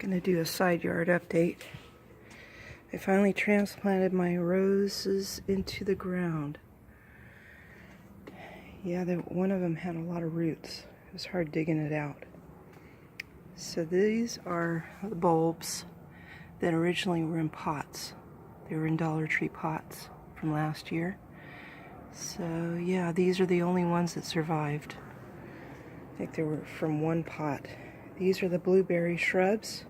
Gonna do a side yard update. I finally transplanted my roses into the ground. Yeah, one of them had a lot of roots. It was hard digging it out. So these are the bulbs that originally were in pots. They were in Dollar Tree pots from last year. So yeah, these are the only ones that survived. I think they were from one pot. These are the blueberry shrubs.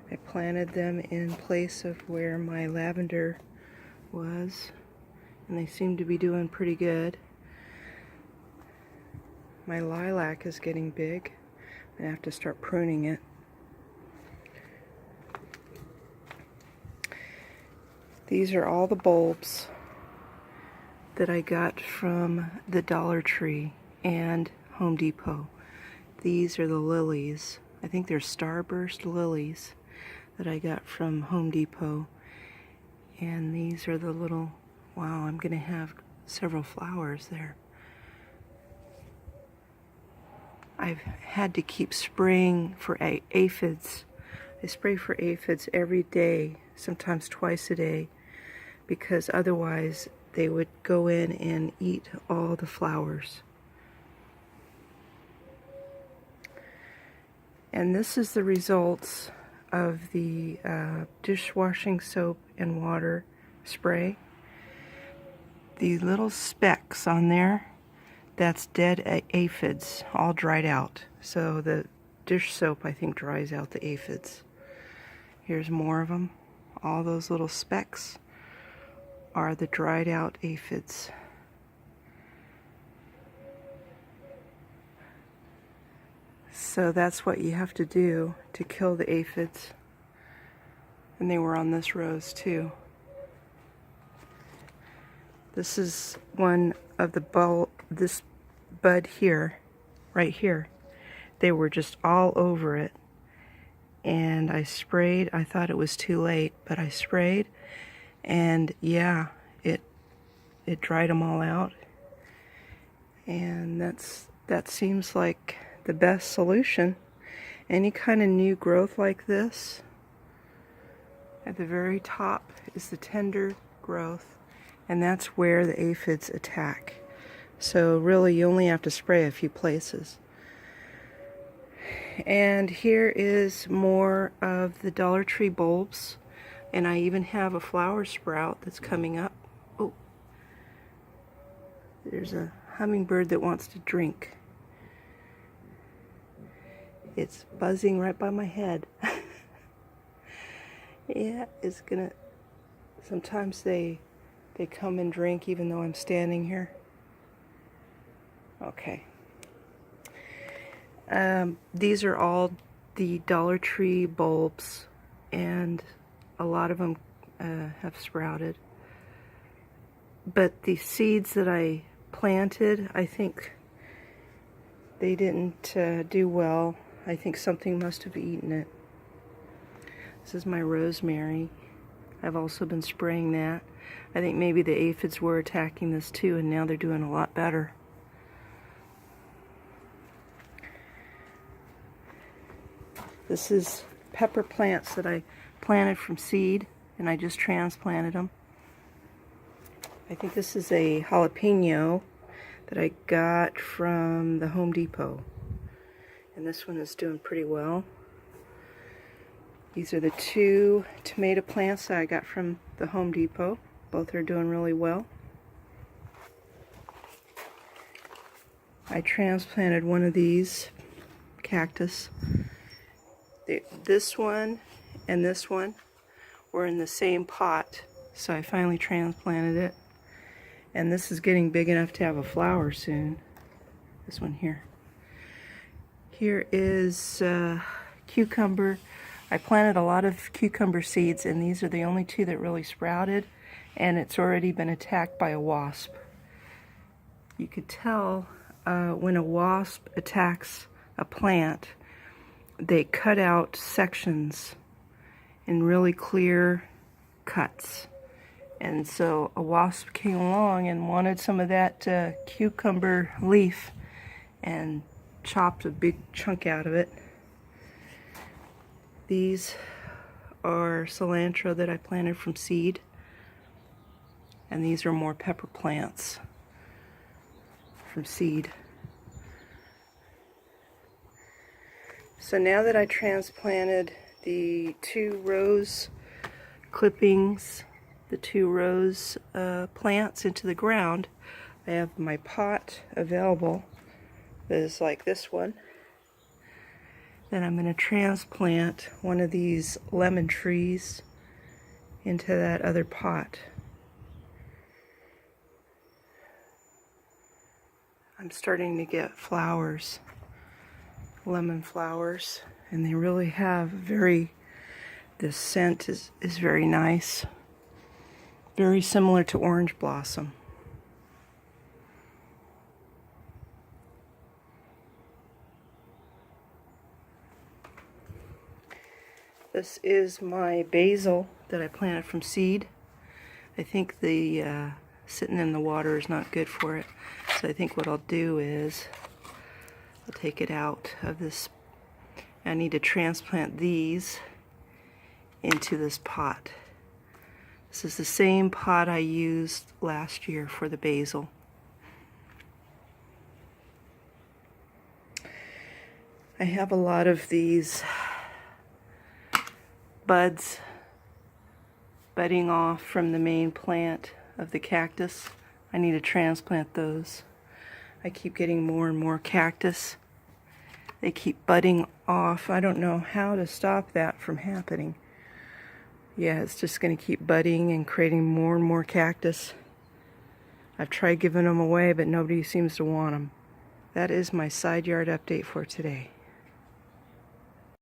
I planted them in place of where my lavender was, and they seem to be doing pretty good. My lilac is getting big. I have to start pruning it. These are all the bulbs that I got from the Dollar Tree and Home Depot. These are the lilies. I think they're starburst lilies that I got from Home Depot. And these are the little, wow, I'm gonna have several flowers there. I've had to keep spraying for aphids. I spray for aphids every day, sometimes twice a day, because otherwise they would go in and eat all the flowers. And this is the results of the dishwashing soap and water spray. The little specks on there, that's dead aphids, all dried out. So the dish soap, I think, dries out the aphids. Here's more of them. All those little specks are the dried out aphids. So that's what you have to do to kill the aphids. And they were on this rose too. This is one of the this bud here, right here. They were just all over it. And I sprayed. I thought it was too late, but I sprayed. And yeah, it dried them all out. And that seems like the best solution. Any kind of new growth like this, at the very top is the tender growth, and that's where the aphids attack. So really you only have to spray a few places. And here is more of the Dollar Tree bulbs, and I even have a flower sprout that's coming up. Oh, there's a hummingbird that wants to drink. It's buzzing right by my head. Yeah, it's gonna, sometimes they come and drink even though I'm standing here. Okay. These are all the Dollar Tree bulbs, and a lot of them have sprouted. But the seeds that I planted, I think they didn't do well. I think something must have eaten it. This is my rosemary. I've also been spraying that. I think maybe the aphids were attacking this too, and now they're doing a lot better. This is pepper plants that I planted from seed, and I just transplanted them. I think this is a jalapeno that I got from the Home Depot. And this one is doing pretty well. These are the two tomato plants that I got from the Home Depot. Both are doing really well. I transplanted one of these cactus. This one and this one were in the same pot, so I finally transplanted it. And this is getting big enough to have a flower soon. This one here. Here is cucumber. I planted a lot of cucumber seeds, and these are the only two that really sprouted, and it's already been attacked by a wasp. You could tell when a wasp attacks a plant, they cut out sections in really clear cuts. And so a wasp came along and wanted some of that cucumber leaf and chopped a big chunk out of it. These are cilantro that I planted from seed, and these are more pepper plants from seed. So now that I transplanted the 2 rose clippings, the 2 rose plants into the ground, I have my pot available that is like this one. Then I'm going to transplant one of these lemon trees into that other pot. I'm starting to get flowers, lemon flowers, and they really have this scent is very nice. Very similar to orange blossom. This is my basil that I planted from seed. I think the sitting in the water is not good for it. So I think what I'll do is I'll take it out of this. I need to transplant these into this pot. This is the same pot I used last year for the basil. I have a lot of these buds budding off from the main plant of the cactus. I need to transplant those. I keep getting more and more cactus. They keep budding off. I don't know how to stop that from happening. Yeah, it's just going to keep budding and creating more and more cactus. I've tried giving them away, but nobody seems to want them. That is my side yard update for today.